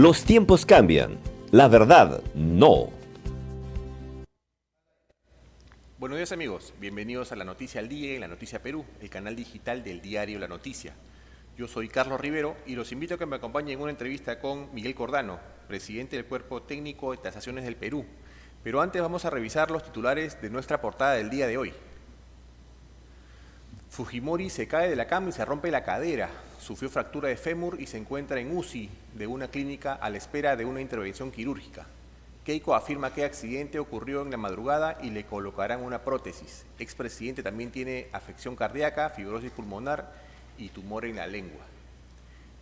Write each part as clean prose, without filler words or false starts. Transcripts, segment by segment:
Los tiempos cambian, la verdad no. Buenos días amigos, bienvenidos a La Noticia al Día en La Noticia Perú, el canal digital del diario La Noticia. Yo soy Carlos Rivero y los invito a que me acompañen en una entrevista con Miguel Cordano, presidente del Cuerpo Técnico de Tasaciones del Perú. Pero antes vamos a revisar los titulares de nuestra portada del día de hoy. Fujimori se cae de la cama y se rompe la cadera. Sufrió fractura de fémur y se encuentra en UCI de una clínica a la espera de una intervención quirúrgica. Keiko afirma que el accidente ocurrió en la madrugada y le colocarán una prótesis. Expresidente también tiene afección cardíaca, fibrosis pulmonar y tumor en la lengua.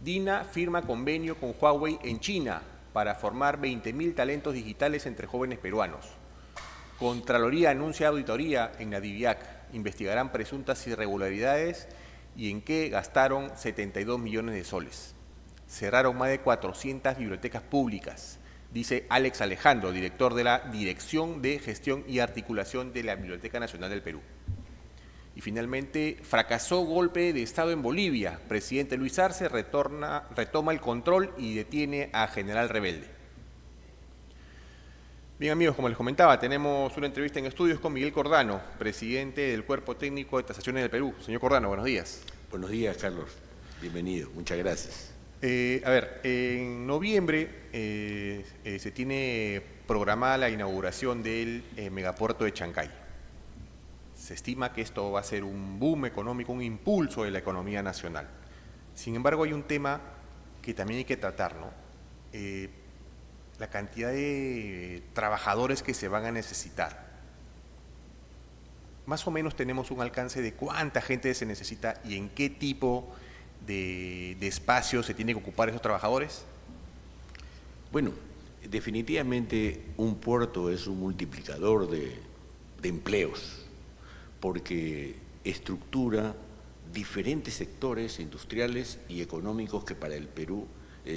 Dina firma convenio con Huawei en China para formar 20.000 talentos digitales entre jóvenes peruanos. Contraloría anuncia auditoría en la DIVIAC. Investigarán presuntas irregularidades y en qué gastaron 72 millones de soles. Cerraron más de 400 bibliotecas públicas, dice Alex Alejandro, director de la Dirección de Gestión y Articulación de la Biblioteca Nacional del Perú. Y fracasó golpe de Estado en Bolivia. Presidente Luis Arce retoma el control y detiene a general rebelde. Bien amigos, como les comentaba, tenemos una entrevista en estudios con Miguel Cordano, presidente del Cuerpo Técnico de Tasaciones del Perú. Señor Cordano, buenos días. Buenos días, Carlos. Bienvenido. Muchas gracias. En noviembre se tiene programada la inauguración del megapuerto de Chancay. Se estima que esto va a ser un boom económico, un impulso de la economía nacional. Sin embargo, hay un tema que también hay que tratar, ¿no? La cantidad de trabajadores que se van a necesitar. Más o menos tenemos un alcance de cuánta gente se necesita y en qué tipo de espacio se tiene que ocupar esos trabajadores. Bueno, definitivamente un puerto es un multiplicador de empleos, porque estructura diferentes sectores industriales y económicos que para el Perú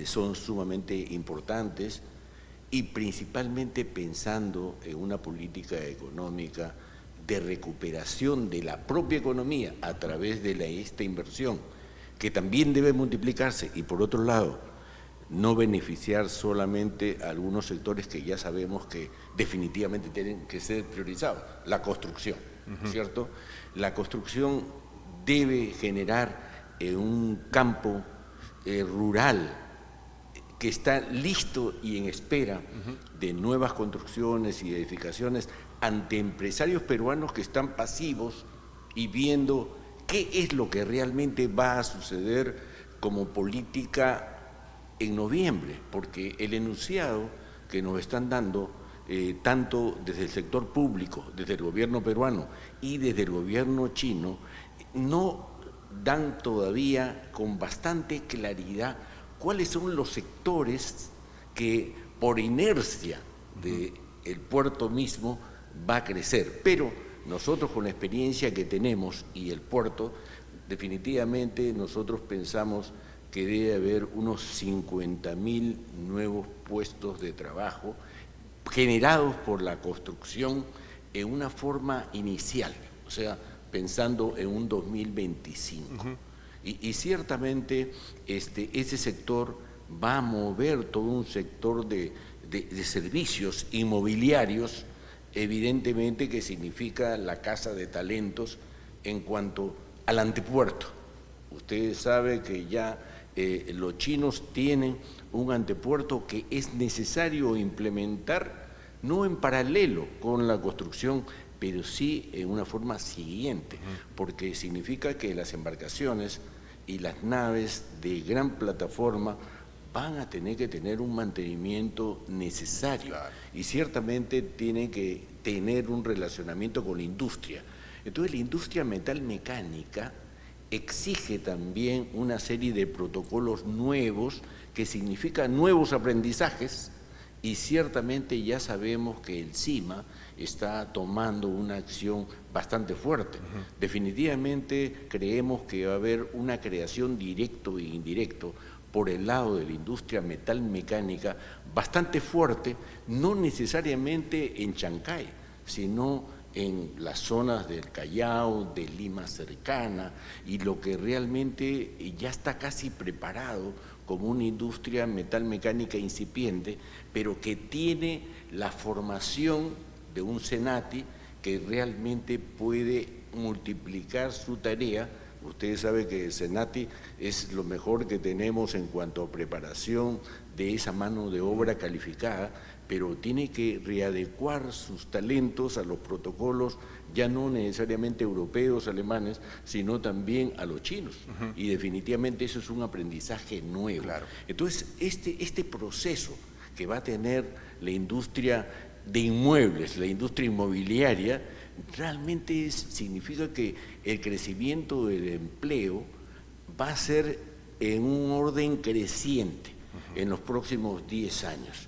son sumamente importantes, y principalmente pensando en una política económica de recuperación de la propia economía a través de esta inversión, que también debe multiplicarse, y por otro lado, no beneficiar solamente a algunos sectores que ya sabemos que definitivamente tienen que ser priorizados. La construcción, ¿cierto? La construcción debe generar un campo rural que está listo y en espera de nuevas construcciones y edificaciones ante empresarios peruanos que están pasivos y viendo qué es lo que realmente va a suceder como política en noviembre, porque el enunciado que nos están dando, tanto desde el sector público, desde el gobierno peruano y desde el gobierno chino, no dan todavía con bastante claridad cuáles son los sectores que por inercia del puerto mismo va a crecer. Pero nosotros, con la experiencia que tenemos y el puerto, definitivamente nosotros pensamos que debe haber unos 50.000 nuevos puestos de trabajo generados por la construcción en una forma inicial, o sea, pensando en un 2025. Y ciertamente ese sector va a mover todo un sector de servicios inmobiliarios, evidentemente que significa la casa de talentos en cuanto al antepuerto. Ustedes saben que ya los chinos tienen un antepuerto que es necesario implementar, no en paralelo con la construcción, pero sí en una forma siguiente, porque significa que las embarcaciones y las naves de gran plataforma van a tener que tener un mantenimiento necesario, claro, y ciertamente tienen que tener un relacionamiento con la industria. Entonces la industria metalmecánica exige también una serie de protocolos nuevos que significan nuevos aprendizajes, y ciertamente ya sabemos que el CIMA está tomando una acción bastante fuerte. Definitivamente creemos que va a haber una creación directo e indirecto por el lado de la industria metalmecánica bastante fuerte, no necesariamente en Chancay, sino en las zonas del Callao, de Lima cercana, y lo que realmente ya está casi preparado como una industria metalmecánica incipiente, pero que tiene la formación de un Senati que realmente puede multiplicar su tarea. Ustedes saben que el Senati es lo mejor que tenemos en cuanto a preparación de esa mano de obra calificada, pero tiene que readecuar sus talentos a los protocolos, ya no necesariamente europeos, alemanes, sino también a los chinos. Y definitivamente eso es un aprendizaje nuevo. Claro. Entonces, este proceso que va a tener la industria de inmuebles, la industria inmobiliaria, realmente significa que el crecimiento del empleo va a ser en un orden creciente en los próximos 10 años.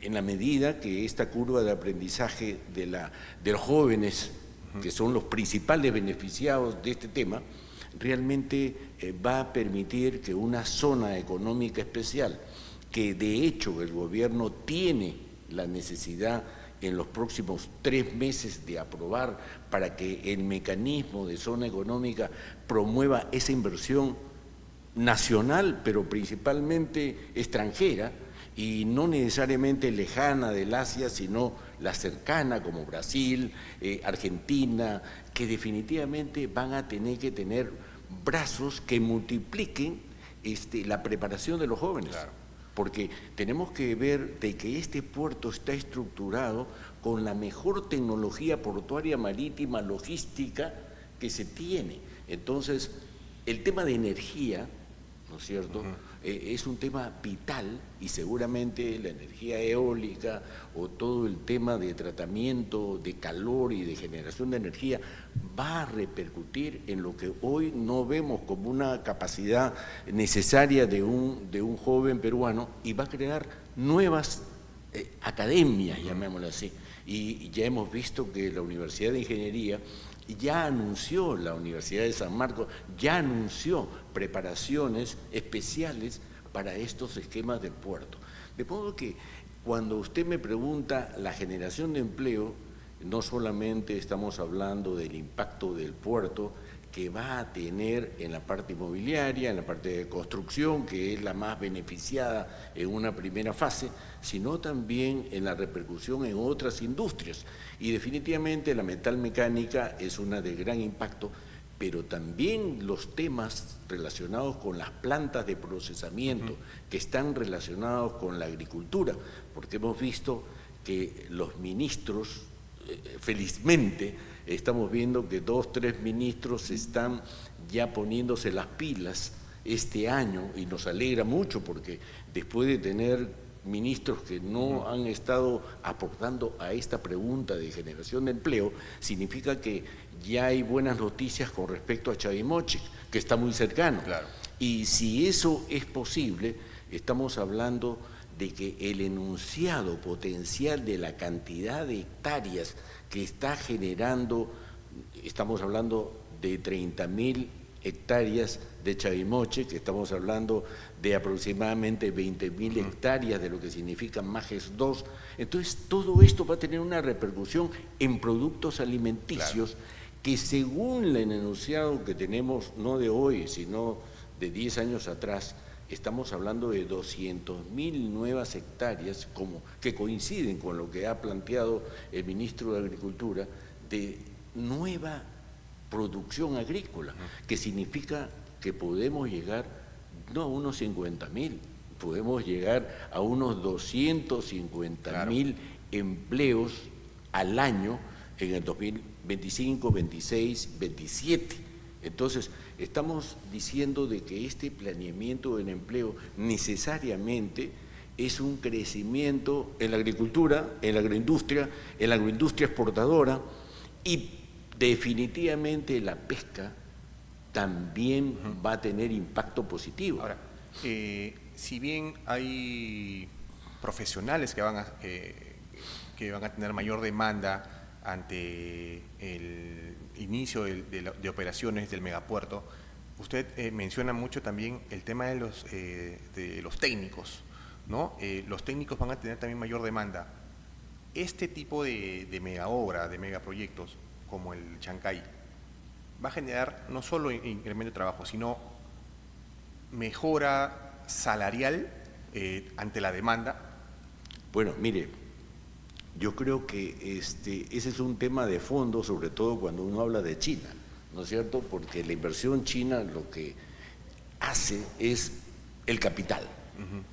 En la medida que esta curva de aprendizaje de los jóvenes, que son los principales beneficiados de este tema, realmente va a permitir que una zona económica especial, que de hecho el gobierno tiene la necesidad en los próximos 3 meses de aprobar para que el mecanismo de zona económica promueva esa inversión nacional, pero principalmente extranjera, y no necesariamente lejana del Asia, sino la cercana, como Brasil, Argentina, que definitivamente van a tener que tener brazos que multipliquen la preparación de los jóvenes. Claro. Porque tenemos que ver de que este puerto está estructurado con la mejor tecnología portuaria, marítima, logística que se tiene. Entonces, el tema de energía, ¿no es cierto?, es un tema vital, y seguramente la energía eólica o todo el tema de tratamiento de calor y de generación de energía va a repercutir en lo que hoy no vemos como una capacidad necesaria de un joven peruano, y va a crear nuevas academias, llamémoslo así. Y ya hemos visto que la Universidad de Ingeniería ya anunció, la Universidad de San Marcos ya anunció preparaciones especiales para estos esquemas del puerto. De modo que cuando usted me pregunta la generación de empleo, no solamente estamos hablando del impacto del puerto que va a tener en la parte inmobiliaria, en la parte de construcción, que es la más beneficiada en una primera fase, sino también en la repercusión en otras industrias. Y definitivamente la metalmecánica es una de gran impacto, pero también los temas relacionados con las plantas de procesamiento, que están relacionados con la agricultura, porque hemos visto que los ministros, felizmente, estamos viendo que 2, 3 ministros están ya poniéndose las pilas este año, y nos alegra mucho porque después de tener ministros que no han estado aportando a esta pregunta de generación de empleo, significa que ya hay buenas noticias con respecto a Chavimochic, que está muy cercano. Claro. Y si eso es posible, estamos hablando de que el enunciado potencial de la cantidad de hectáreas que está generando, estamos hablando de 30.000 hectáreas de Chavimochic, que estamos hablando de aproximadamente 20.000 hectáreas de lo que significa Majes 2. Entonces, todo esto va a tener una repercusión en productos alimenticios, claro, que según el enunciado que tenemos, no de hoy, sino de 10 años atrás, estamos hablando de 200.000 nuevas hectáreas, que coinciden con lo que ha planteado el ministro de Agricultura, de nueva producción agrícola, que significa que podemos llegar no a unos 50.000, podemos llegar a unos 250.000 claro, empleos al año en el 2025, 26, 27. Entonces, estamos diciendo de que este planeamiento del empleo necesariamente es un crecimiento en la agricultura, en la agroindustria exportadora, y definitivamente la pesca también va a tener impacto positivo. Ahora, si bien hay profesionales que van a tener mayor demanda ante el inicio de operaciones del megapuerto, usted menciona mucho también el tema de los técnicos, ¿no? Los técnicos van a tener también mayor demanda. Este tipo de mega obra, de megaproyectos, como el Chancay, va a generar no solo incremento de trabajo, sino mejora salarial ante la demanda? Bueno, mire, yo creo que ese es un tema de fondo, sobre todo cuando uno habla de China, ¿no es cierto? Porque la inversión china lo que hace es el capital,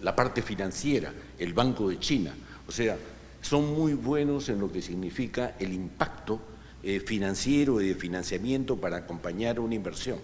la parte financiera, el Banco de China. O sea, son muy buenos en lo que significa el impacto financiero y de financiamiento para acompañar una inversión.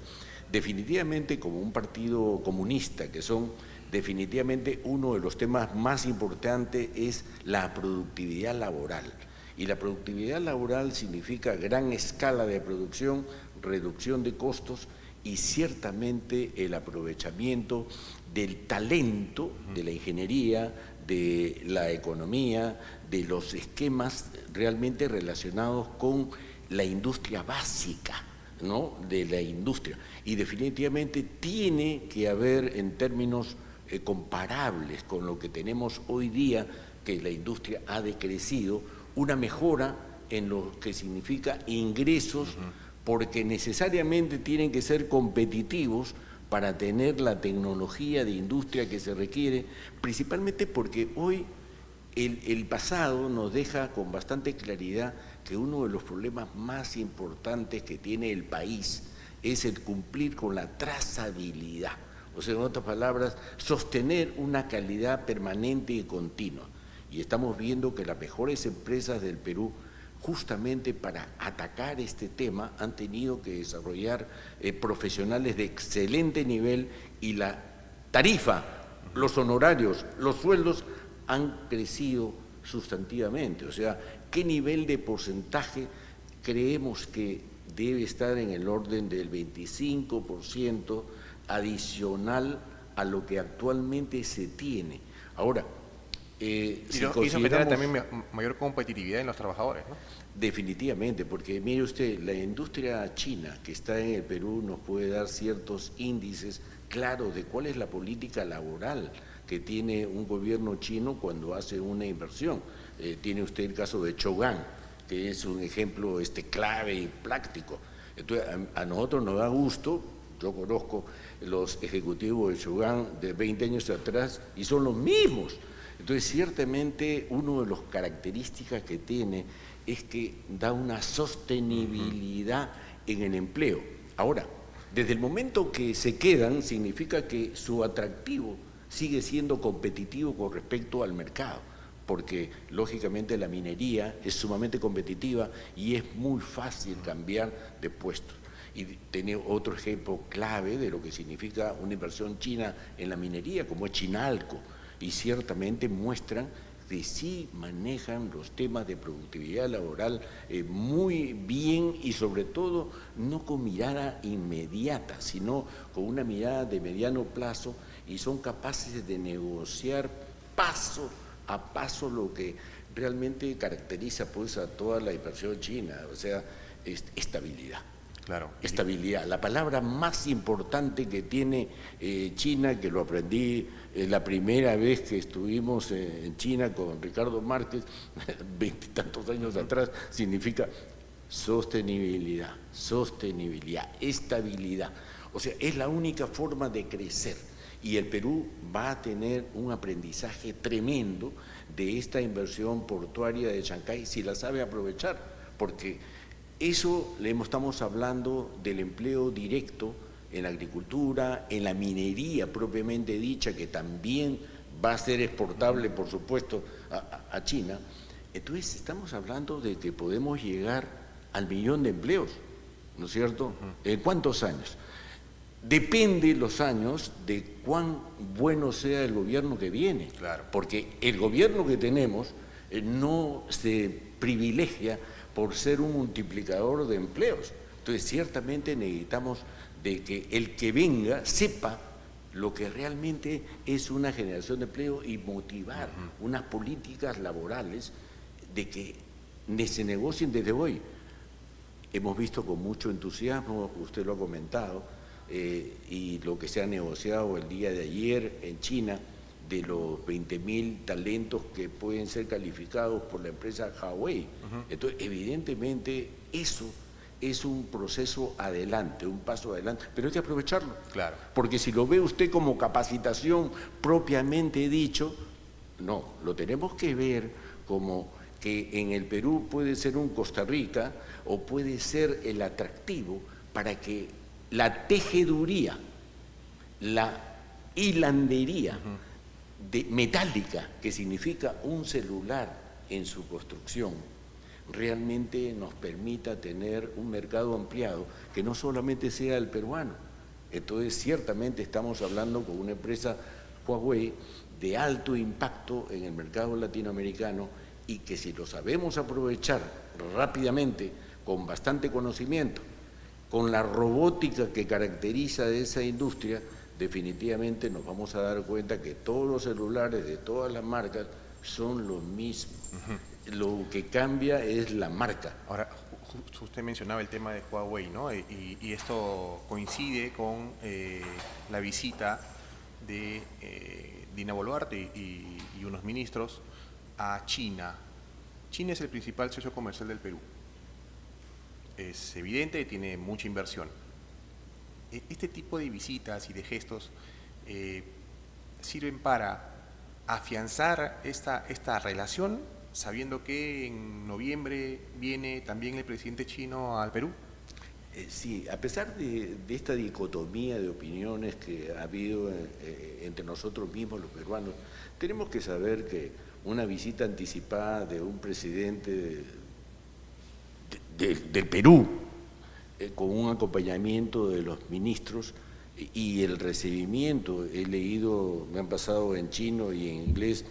Definitivamente, como un partido comunista, que son definitivamente uno de los temas más importantes es la productividad laboral. Y la productividad laboral significa gran escala de producción, reducción de costos y ciertamente el aprovechamiento del talento, de la ingeniería, de la economía, de los esquemas realmente relacionados con la industria básica, ¿no? De la industria. Y definitivamente tiene que haber en términos comparables con lo que tenemos hoy día, que la industria ha decrecido, una mejora en lo que significa ingresos, porque necesariamente tienen que ser competitivos para tener la tecnología de industria que se requiere, principalmente porque hoy el pasado nos deja con bastante claridad que uno de los problemas más importantes que tiene el país es el cumplir con la trazabilidad. O sea, en otras palabras, sostener una calidad permanente y continua. Y estamos viendo que las mejores empresas del Perú, justamente para atacar este tema, han tenido que desarrollar profesionales de excelente nivel y la tarifa, los honorarios, los sueldos han crecido sustantivamente. O sea, ¿qué nivel de porcentaje creemos que debe estar en el orden del 25% adicional a lo que actualmente se tiene? Ahora, y eso genera también mayor competitividad en los trabajadores, ¿no? Definitivamente, porque mire usted, la industria china que está en el Perú nos puede dar ciertos índices claros de cuál es la política laboral que tiene un gobierno chino cuando hace una inversión. Tiene usted el caso de Chogan, que es un ejemplo clave y práctico. Entonces, a nosotros nos da gusto, yo conozco los ejecutivos de Chogan de 20 años atrás y son los mismos. Entonces, ciertamente, una de las características que tiene es que da una sostenibilidad en el empleo. Ahora, desde el momento que se quedan, significa que su atractivo sigue siendo competitivo con respecto al mercado, porque lógicamente la minería es sumamente competitiva y es muy fácil cambiar de puestos. Y tiene otro ejemplo clave de lo que significa una inversión china en la minería, como es Chinalco, y ciertamente muestran que sí manejan los temas de productividad laboral muy bien y sobre todo no con mirada inmediata, sino con una mirada de mediano plazo y son capaces de negociar paso a paso lo que realmente caracteriza pues a toda la inversión china, o sea, estabilidad. Claro. Estabilidad, la palabra más importante que tiene China, que lo aprendí la primera vez que estuvimos en China con Ricardo Márquez, 20 y tantos años atrás, significa sostenibilidad, estabilidad. O sea, es la única forma de crecer y el Perú va a tener un aprendizaje tremendo de esta inversión portuaria de Chancay si la sabe aprovechar, porque eso estamos hablando del empleo directo en la agricultura, en la minería propiamente dicha, que también va a ser exportable, por supuesto, a China. Entonces, estamos hablando de que podemos llegar al 1.000.000 de empleos, ¿no es cierto? ¿En cuántos años? Depende los años de cuán bueno sea el gobierno que viene, claro. Porque el gobierno que tenemos no se privilegia por ser un multiplicador de empleos. Entonces, ciertamente necesitamos de que el que venga sepa lo que realmente es una generación de empleo y motivar unas políticas laborales de que se negocien desde hoy. Hemos visto con mucho entusiasmo, usted lo ha comentado, y lo que se ha negociado el día de ayer en China, de los 20.000 talentos que pueden ser calificados por la empresa Huawei. Entonces, evidentemente, eso es un proceso adelante, un paso adelante, pero hay que aprovecharlo. Claro. Porque si lo ve usted como capacitación propiamente dicho, no, lo tenemos que ver como que en el Perú puede ser un Costa Rica o puede ser el atractivo para que la tejeduría, la hilandería metálica, que significa un celular en su construcción, realmente nos permita tener un mercado ampliado que no solamente sea el peruano. Entonces, ciertamente estamos hablando con una empresa Huawei de alto impacto en el mercado latinoamericano y que si lo sabemos aprovechar rápidamente, con bastante conocimiento, con la robótica que caracteriza de esa industria, definitivamente nos vamos a dar cuenta que todos los celulares de todas las marcas son los mismos. Lo que cambia es la marca. Ahora, usted mencionaba el tema de Huawei, ¿no? Y esto coincide con la visita de Dina Boluarte y unos ministros a China. China es el principal socio comercial del Perú. Es evidente que tiene mucha inversión. Este tipo de visitas y de gestos sirven para afianzar esta relación, sabiendo que en noviembre viene también el presidente chino al Perú. Sí, a pesar de esta dicotomía de opiniones que ha habido entre nosotros mismos los peruanos, tenemos que saber que una visita anticipada de un presidente del Perú, con un acompañamiento de los ministros y el recibimiento, he leído, me han pasado en chino y en inglés,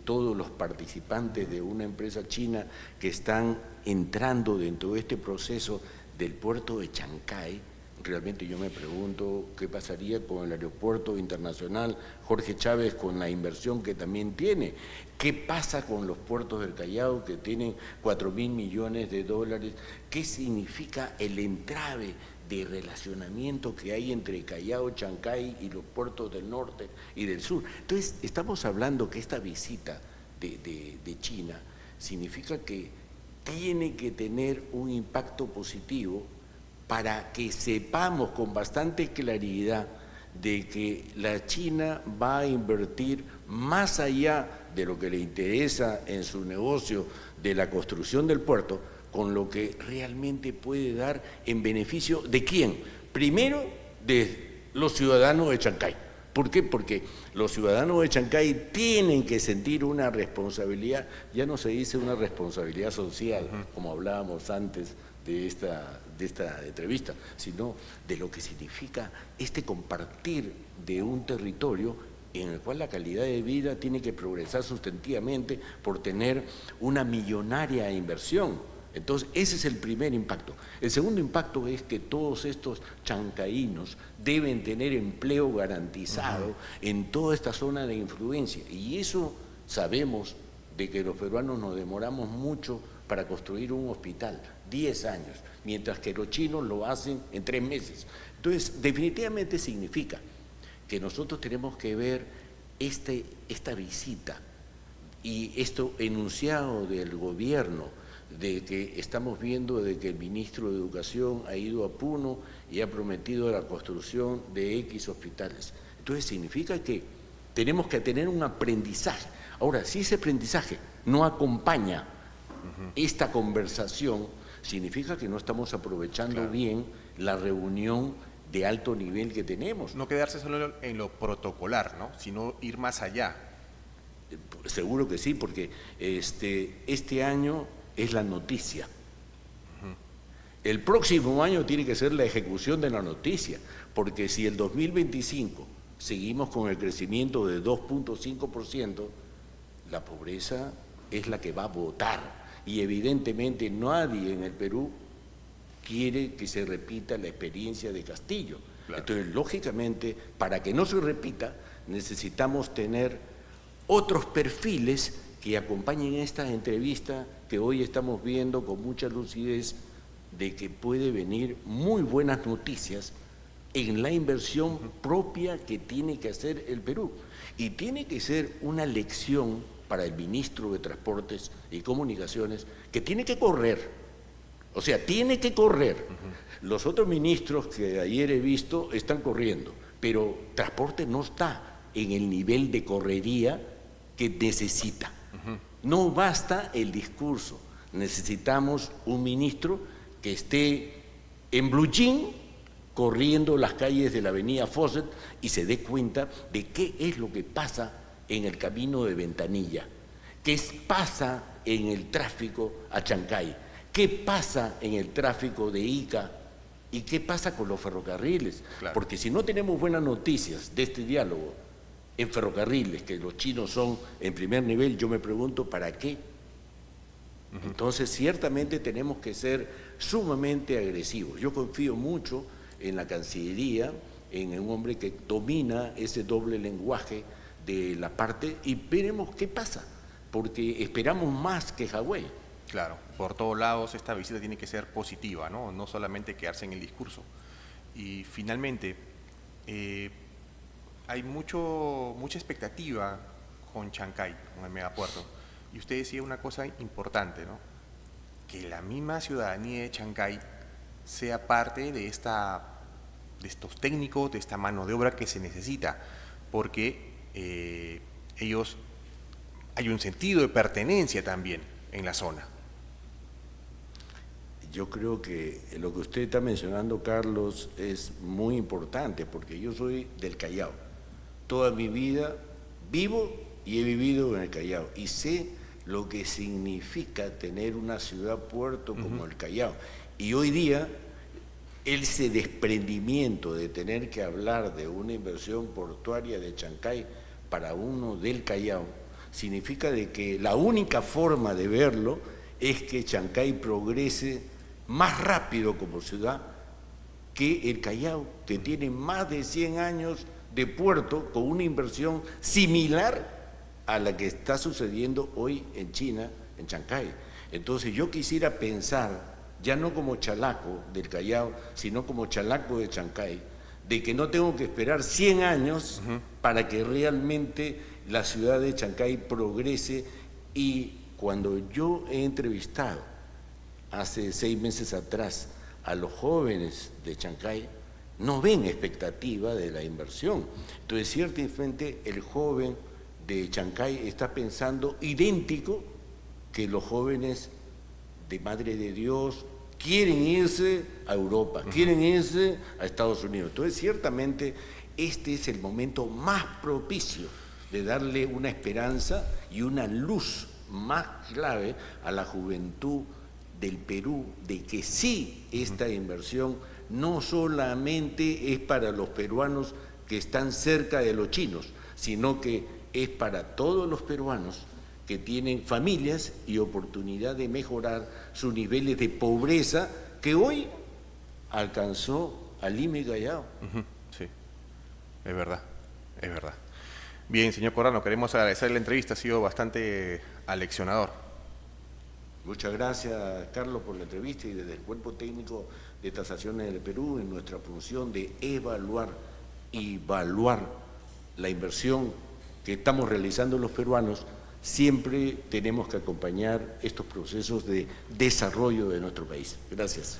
todos los participantes de una empresa china que están entrando dentro de este proceso del puerto de Chancay. Realmente yo me pregunto qué pasaría con el aeropuerto internacional Jorge Chávez con la inversión que también tiene. ¿Qué pasa con los puertos del Callao que tienen 4.000 millones de dólares? ¿Qué significa el entrave de relacionamiento que hay entre Callao, Chancay y los puertos del norte y del sur? Entonces, estamos hablando que esta visita de China significa que tiene que tener un impacto positivo para que sepamos con bastante claridad de que la China va a invertir más allá de lo que le interesa en su negocio de la construcción del puerto, con lo que realmente puede dar en beneficio ¿de quién? Primero, de los ciudadanos de Chancay. ¿Por qué? Porque los ciudadanos de Chancay tienen que sentir una responsabilidad, ya no se dice una responsabilidad social, como hablábamos antes de esta entrevista, sino de lo que significa este compartir de un territorio en el cual la calidad de vida tiene que progresar sustantivamente por tener una millonaria inversión. Entonces, ese es el primer impacto. El segundo impacto es que todos estos chancaínos deben tener empleo garantizado en toda esta zona de influencia. Y eso sabemos de que los peruanos nos demoramos mucho para construir un hospital, 10 años, mientras que los chinos lo hacen en 3 meses. Entonces, definitivamente significa que nosotros tenemos que ver esta visita y esto enunciado del gobierno, de que estamos viendo de que el ministro de Educación ha ido a Puno y ha prometido la construcción de X hospitales. Entonces significa que tenemos que tener un aprendizaje. Ahora, si ese aprendizaje no acompaña esta conversación, significa que no estamos aprovechando bien la reunión de alto nivel que tenemos. No quedarse solo en lo protocolar, ¿no? Sino ir más allá. Seguro que sí, porque este año es la noticia. El próximo año tiene que ser la ejecución de la noticia, porque si el 2025 seguimos con el crecimiento de 2.5%, la pobreza es la que va a votar. Y evidentemente nadie en el Perú quiere que se repita la experiencia de Castillo. Claro. Entonces, lógicamente, para que no se repita, necesitamos tener otros perfiles que acompañen esta entrevista que hoy estamos viendo con mucha lucidez, de que puede venir muy buenas noticias en la inversión propia que tiene que hacer el Perú. Y tiene que ser una lección para el ministro de Transportes y Comunicaciones, que tiene que correr. O sea, tiene que correr. Los otros ministros que ayer he visto están corriendo, pero transporte no está en el nivel de correría que necesita. No basta el discurso, necesitamos un ministro que esté en blue jean corriendo las calles de la avenida Fawcett y se dé cuenta de qué es lo que pasa en el camino de Ventanilla, qué pasa en el tráfico a Chancay, qué pasa en el tráfico de Ica y qué pasa con los ferrocarriles. Claro. Porque si no tenemos buenas noticias de este diálogo en ferrocarriles, que los chinos son en primer nivel, yo me pregunto, ¿para qué? Entonces, ciertamente tenemos que ser sumamente agresivos. Yo confío mucho en la Cancillería, en un hombre que domina ese doble lenguaje de la parte, y veremos qué pasa, porque esperamos más que Hawái. Claro, por todos lados esta visita tiene que ser positiva, ¿no? No solamente quedarse en el discurso. Y finalmente, hay mucha expectativa con Chancay, con el megapuerto. Y usted decía una cosa importante, ¿no? Que la misma ciudadanía de Chancay sea parte de estos técnicos, de esta mano de obra que se necesita, porque hay un sentido de pertenencia también en la zona. Yo creo que lo que usted está mencionando, Carlos, es muy importante, porque yo soy del Callao. Toda mi vida vivo y he vivido en el Callao y sé lo que significa tener una ciudad-puerto como el Callao. Y hoy día, ese desprendimiento de tener que hablar de una inversión portuaria de Chancay para uno del Callao, significa de que la única forma de verlo es que Chancay progrese más rápido como ciudad que el Callao, que tiene más de 100 años de puerto con una inversión similar a la que está sucediendo hoy en China, en Chancay. Entonces yo quisiera pensar, ya no como chalaco del Callao, sino como chalaco de Chancay, de que no tengo que esperar 100 años para que realmente la ciudad de Chancay progrese. Y cuando yo he entrevistado hace 6 meses atrás a los jóvenes de Chancay, no ven expectativa de la inversión. Entonces, ciertamente, el joven de Chancay está pensando idéntico que los jóvenes de Madre de Dios quieren irse a Europa, quieren irse a Estados Unidos. Entonces, ciertamente, este es el momento más propicio de darle una esperanza y una luz más clave a la juventud del Perú, de que sí, esta inversión no solamente es para los peruanos que están cerca de los chinos, sino que es para todos los peruanos que tienen familias y oportunidad de mejorar sus niveles de pobreza que hoy alcanzó al Lima y Callao. Sí, es verdad, es verdad. Bien, señor Corrano, queremos agradecer la entrevista, ha sido bastante aleccionador. Muchas gracias, Carlos, por la entrevista, y desde el Cuerpo Técnico de Tasaciones del Perú, en nuestra función de evaluar la inversión que estamos realizando los peruanos, siempre tenemos que acompañar estos procesos de desarrollo de nuestro país. Gracias.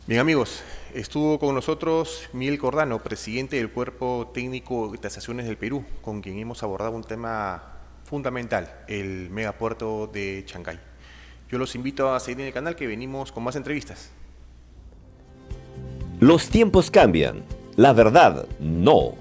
Bien, amigos, estuvo con nosotros Miguel Cordano, presidente del Cuerpo Técnico de Tasaciones del Perú, con quien hemos abordado un tema fundamental, el megapuerto de Chancay. Yo los invito a seguir en el canal, que venimos con más entrevistas. Los tiempos cambian, la verdad no.